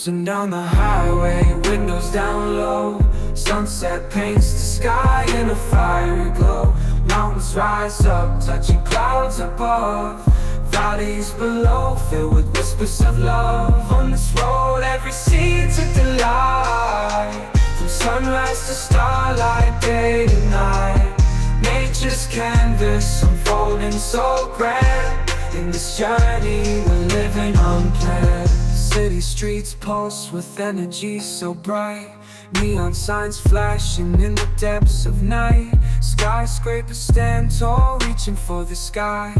Cruising down the highway, windows down low. Sunset paints the sky in a fiery glow. Mountains rise up, touching clouds above. Valleys below, filled with whispers of love. On this road, every scene's a delight. From sunrise to starlight, day to night. Nature's canvas unfolding so grand. In this journey, we're living unplanned. City streets pulse with energy so bright. Neon signs flashing in the depths of night. Skyscrapers stand tall, reaching for the sky.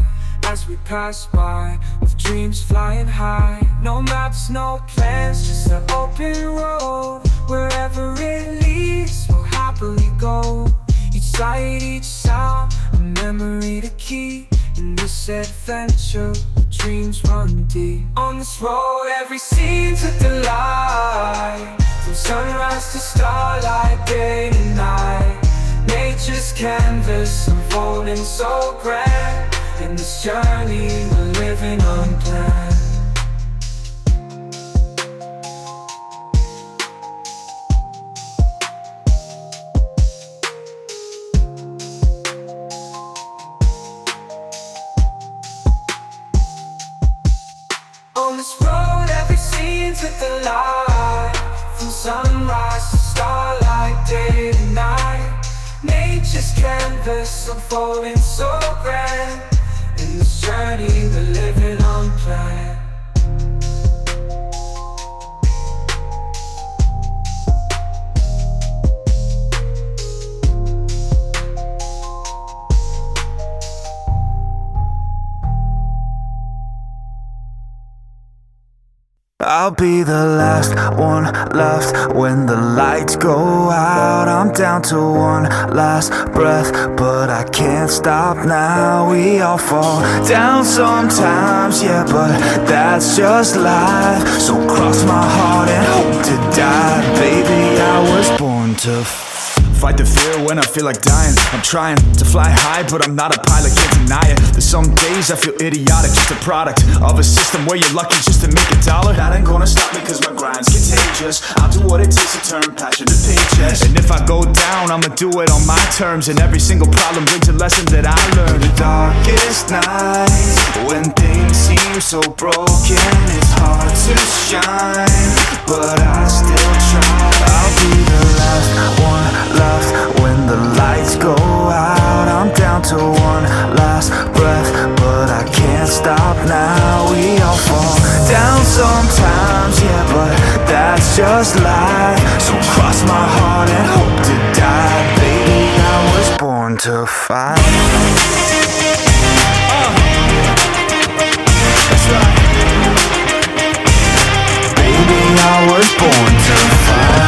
As we pass by, with dreams flying high. No maps, no plans, just an open road. Wherever it leads, we'll happily go. Each sight, each sound, a memory to keep. In this adventure, dreams run deep. On this road, every scene's a delight. From sunrise to starlight, day to night. Nature's canvas unfolding so grand. In this journey, we're living unplanned. On this road, every scene's a delight. From sunrise to starlight, day to night. Nature's canvas unfolding so grand. In this journey, we're living unplanned. I'll be the last one left when the lights go out. I'm down to one last breath, but I can't stop now. We all fall down sometimes, yeah, but that's just life. So cross my heart and hope to die. Baby, I was born to fight the fear when I feel like dying. I'm trying to fly high, but I'm not a pilot, can't deny it. There's some days I feel idiotic, just a product of a system where you're lucky just to make a dollar. That ain't gonna stop me cause my grind's contagious. I'll do what it takes to turn passion to paychecks. And if I go down, I'ma do it on my terms. And every single problem brings a lesson that I learned. The darkest nights, when things seem so broken, it's hard to shine, but I still try. I'll be the last one left when the lights go out. I'm down to one last breath, but I can't stop now. We all fall down sometimes, yeah, but that's just life. So cross my heart and hope to die. Baby, I was born to fight. That's right. Baby, I was born to fight.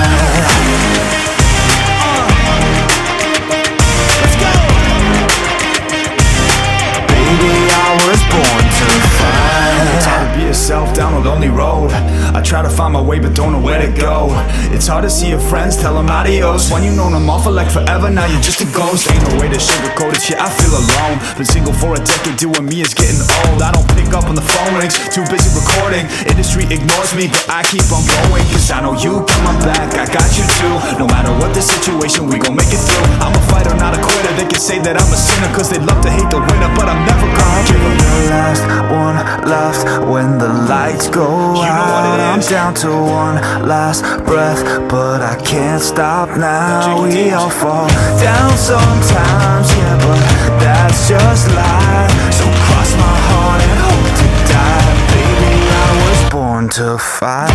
Born to fight. It's hard to be yourself down a lonely road. I try to find my way but don't know where to go. It's hard to see your friends, tell them adios. When you known them all for like forever, now you're just a ghost. Ain't no way to sugarcoat it, yeah, I feel alone. Been single for a decade, doing me is getting old. I don't pick up when the phone rings, too busy recording. Industry ignores me, but I keep on going. Cause I know you got my back, I got you too. No matter what the situation, we gon' make it through. I'm a fighter, not a quitter. They can say that I'm a sinner cause they love to hate the winner, but I'm never gonna give up. The last one left when the lights go out. I'm down to one last breath, but I can't stop now. We all fall down sometimes, yeah, but that's just life. So cross my heart and hope to die. Baby, I was born to fight.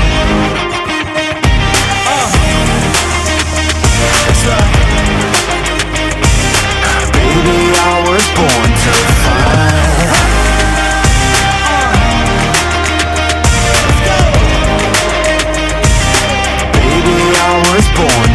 That's right. Baby, I was born to fight. Born